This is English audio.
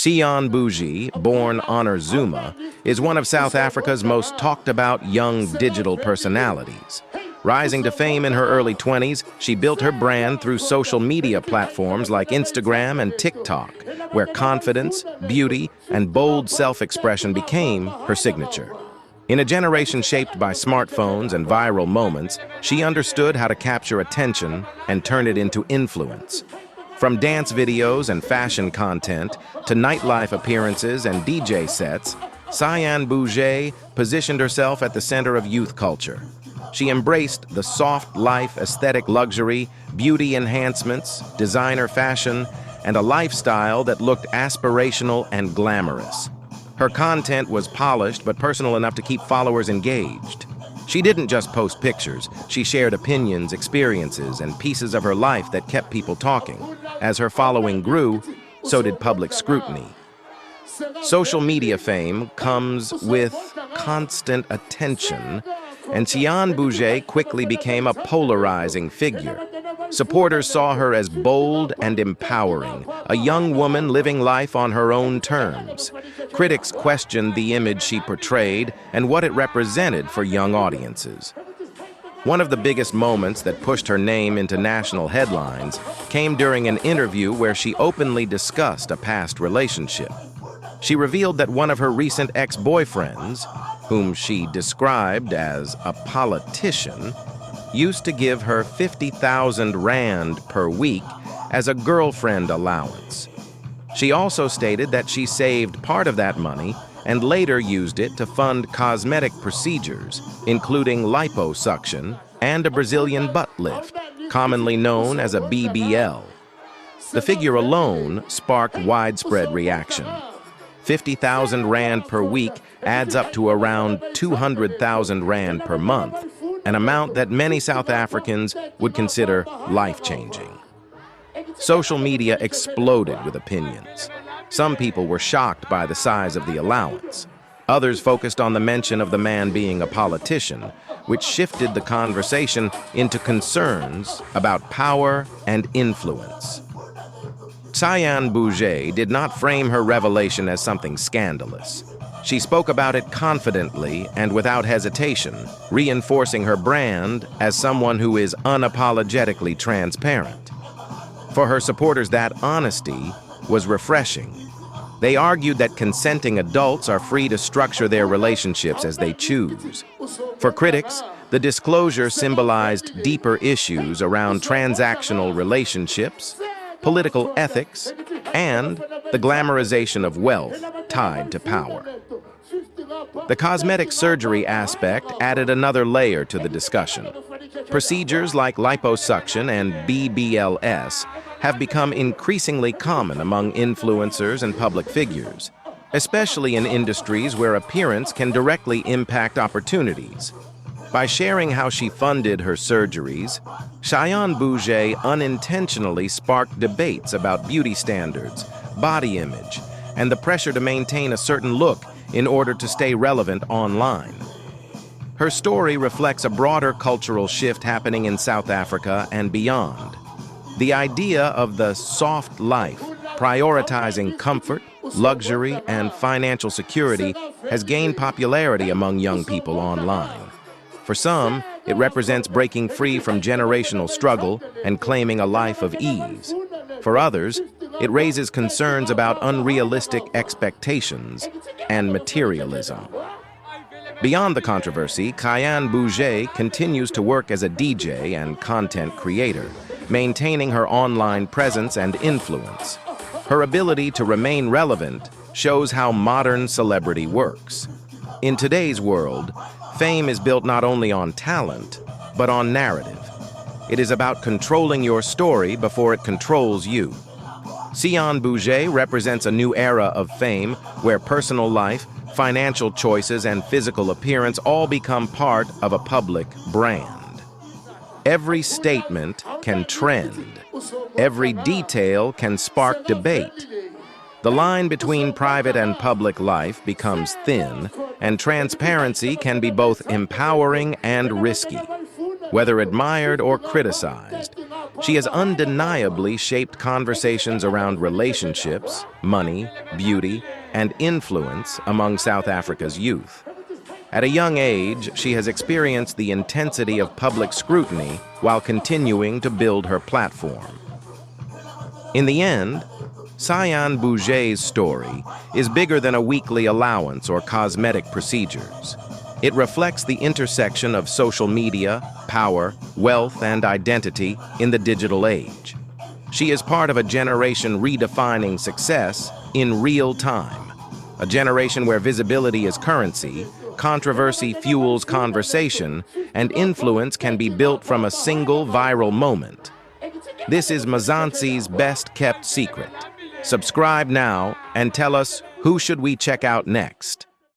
Cyan Boujee, born Honor Zuma, is one of South Africa's most talked-about young digital personalities. Rising to fame in her early 20s, she built her brand through social media platforms like Instagram and TikTok, where confidence, beauty, and bold self-expression became her signature. In a generation shaped by smartphones and viral moments, she understood how to capture attention and turn it into influence. From dance videos and fashion content to nightlife appearances and DJ sets, Cyan Boujee positioned herself at the center of youth culture. She embraced the soft life aesthetic, luxury, beauty enhancements, designer fashion, and a lifestyle that looked aspirational and glamorous. Her content was polished but personal enough to keep followers engaged. She didn't just post pictures, she shared opinions, experiences, and pieces of her life that kept people talking. As her following grew, so did public scrutiny. Social media fame comes with constant attention, and Cyan Boujee quickly became a polarizing figure. Supporters saw her as bold and empowering, a young woman living life on her own terms. Critics questioned the image she portrayed and what it represented for young audiences. One of the biggest moments that pushed her name into national headlines came during an interview where she openly discussed a past relationship. She revealed that one of her recent ex-boyfriends, whom she described as a politician, used to give her 50,000 rand per week as a girlfriend allowance. She also stated that she saved part of that money and later used it to fund cosmetic procedures, including liposuction and a Brazilian butt lift, commonly known as a BBL. The figure alone sparked widespread reaction. 50,000 rand per week adds up to around 200,000 rand per month, an amount that many South Africans would consider life-changing. Social media exploded with opinions. Some people were shocked by the size of the allowance. Others focused on the mention of the man being a politician, which shifted the conversation into concerns about power and influence. Cyan Boujee did not frame her revelation as something scandalous. She spoke about it confidently and without hesitation, reinforcing her brand as someone who is unapologetically transparent. For her supporters, that honesty was refreshing. They argued that consenting adults are free to structure their relationships as they choose. For critics, the disclosure symbolized deeper issues around transactional relationships, political ethics, and the glamorization of wealth tied to power. The cosmetic surgery aspect added another layer to the discussion. Procedures like liposuction and BBLs have become increasingly common among influencers and public figures, especially in industries where appearance can directly impact opportunities. By sharing how she funded her surgeries, Cyan Boujee unintentionally sparked debates about beauty standards, body image, and the pressure to maintain a certain look in order to stay relevant online. Her story reflects a broader cultural shift happening in South Africa and beyond. The idea of the soft life, prioritizing comfort, luxury, and financial security, has gained popularity among young people online. For some, it represents breaking free from generational struggle and claiming a life of ease. For others, it raises concerns about unrealistic expectations and materialism. Beyond the controversy, Cyan Boujee continues to work as a DJ and content creator, maintaining her online presence and influence. Her ability to remain relevant shows how modern celebrity works. In today's world, fame is built not only on talent, but on narrative. It is about controlling your story before it controls you. Cyan Boujee represents a new era of fame where personal life, financial choices, and physical appearance all become part of a public brand. Every statement can trend. Every detail can spark debate. The line between private and public life becomes thin, and transparency can be both empowering and risky. Whether admired or criticized, She has undeniably shaped conversations around relationships, money, beauty, and influence among South Africa's youth. At a young age, she has experienced the intensity of public scrutiny while continuing to build her platform. In the end, Cyan Boujee's story is bigger than a weekly allowance or cosmetic procedures. It reflects the intersection of social media, power, wealth, and identity in the digital age. She is part of a generation redefining success in real time, a generation where visibility is currency, controversy fuels conversation, and influence can be built from a single viral moment. This is Mzansi's best-kept secret. Subscribe now and tell us, who should we check out next?